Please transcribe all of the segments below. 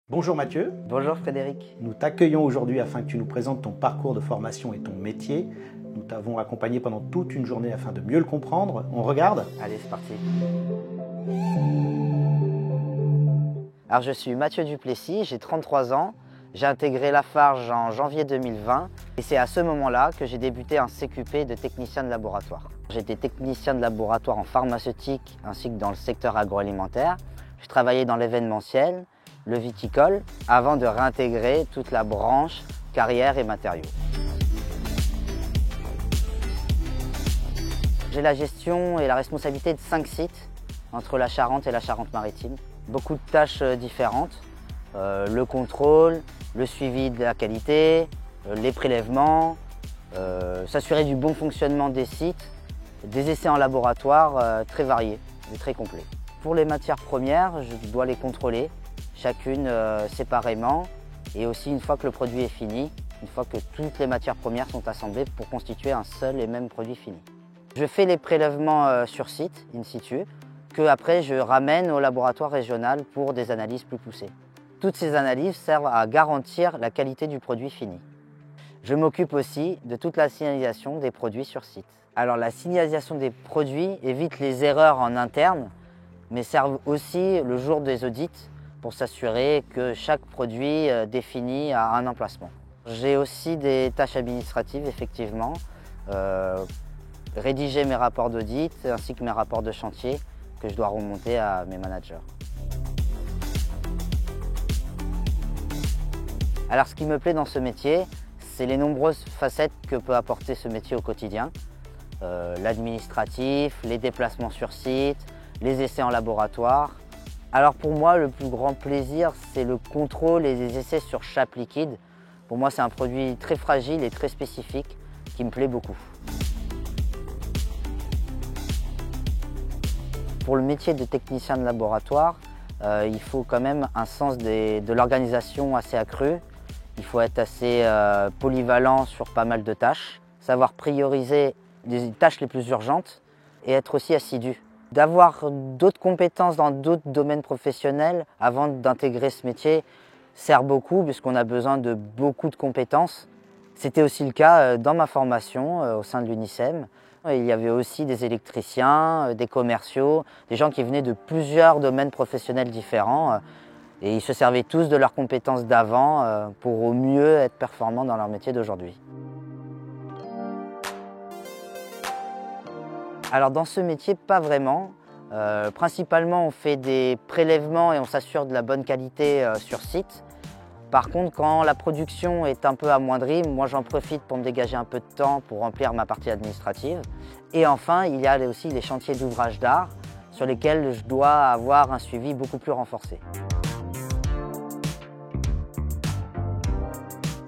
Bonjour Mathieu. Bonjour Frédéric. Nous t'accueillons aujourd'hui afin que tu nous présentes ton parcours de formation et ton métier. Nous t'avons accompagné pendant toute une journée afin de mieux le comprendre. On regarde ? Allez, c'est parti. Alors je suis Mathieu Duplessis, j'ai 33 ans. J'ai intégré Lafarge en janvier 2020 et c'est à ce moment-là que j'ai débuté un CQP de technicien de laboratoire. J'étais technicien de laboratoire en pharmaceutique ainsi que dans le secteur agroalimentaire. Je travaillais dans l'événementiel, le viticole, avant de réintégrer toute la branche carrière et matériaux. J'ai la gestion et la responsabilité de 5 sites entre la Charente et la Charente-Maritime. Beaucoup de tâches différentes, le contrôle, le suivi de la qualité, les prélèvements, s'assurer du bon fonctionnement des sites, des essais en laboratoire très variés et très complets. Pour les matières premières, je dois les contrôler, chacune séparément, et aussi une fois que le produit est fini, une fois que toutes les matières premières sont assemblées pour constituer un seul et même produit fini. Je fais les prélèvements sur site, in situ, que après je ramène au laboratoire régional pour des analyses plus poussées. Toutes ces analyses servent à garantir la qualité du produit fini. Je m'occupe aussi de toute la signalisation des produits sur site. Alors la signalisation des produits évite les erreurs en interne, mais servent aussi le jour des audits pour s'assurer que chaque produit défini a un emplacement. J'ai aussi des tâches administratives, effectivement, rédiger mes rapports d'audit ainsi que mes rapports de chantier que je dois remonter à mes managers. Alors ce qui me plaît dans ce métier, c'est les nombreuses facettes que peut apporter ce métier au quotidien. L'administratif, les déplacements sur site, les essais en laboratoire. Alors pour moi, le plus grand plaisir, c'est le contrôle et les essais sur chape liquide. Pour moi, c'est un produit très fragile et très spécifique qui me plaît beaucoup. Pour le métier de technicien de laboratoire, il faut quand même un sens de l'organisation assez accru. Il faut être assez polyvalent sur pas mal de tâches, savoir prioriser les tâches les plus urgentes et être aussi assidu. D'avoir d'autres compétences dans d'autres domaines professionnels avant d'intégrer ce métier sert beaucoup puisqu'on a besoin de beaucoup de compétences. C'était aussi le cas dans ma formation au sein de l'UNICEM. Il y avait aussi des électriciens, des commerciaux, des gens qui venaient de plusieurs domaines professionnels différents et ils se servaient tous de leurs compétences d'avant pour au mieux être performants dans leur métier d'aujourd'hui. Alors dans ce métier, pas vraiment. Principalement, on fait des prélèvements et on s'assure de la bonne qualité sur site. Par contre, quand la production est un peu amoindrie, moi j'en profite pour me dégager un peu de temps pour remplir ma partie administrative. Et enfin, il y a aussi les chantiers d'ouvrages d'art sur lesquels je dois avoir un suivi beaucoup plus renforcé.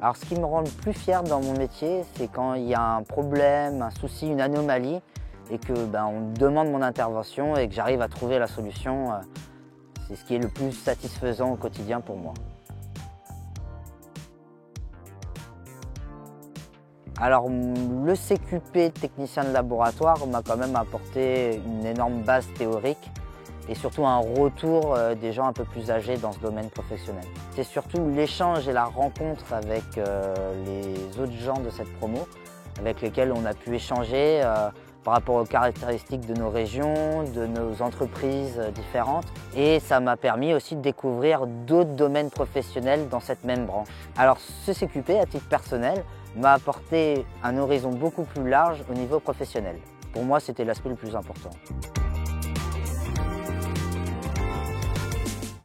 Alors ce qui me rend le plus fier dans mon métier, c'est quand il y a un problème, un souci, une anomalie et que on me demande mon intervention et que j'arrive à trouver la solution. C'est ce qui est le plus satisfaisant au quotidien pour moi. Alors le CQP technicien de laboratoire m'a quand même apporté une énorme base théorique et surtout un retour des gens un peu plus âgés dans ce domaine professionnel. C'est surtout l'échange et la rencontre avec les autres gens de cette promo avec lesquels on a pu échanger par rapport aux caractéristiques de nos régions, de nos entreprises différentes. Et ça m'a permis aussi de découvrir d'autres domaines professionnels dans cette même branche. Alors ce CQP, à titre personnel, m'a apporté un horizon beaucoup plus large au niveau professionnel. Pour moi, c'était l'aspect le plus important.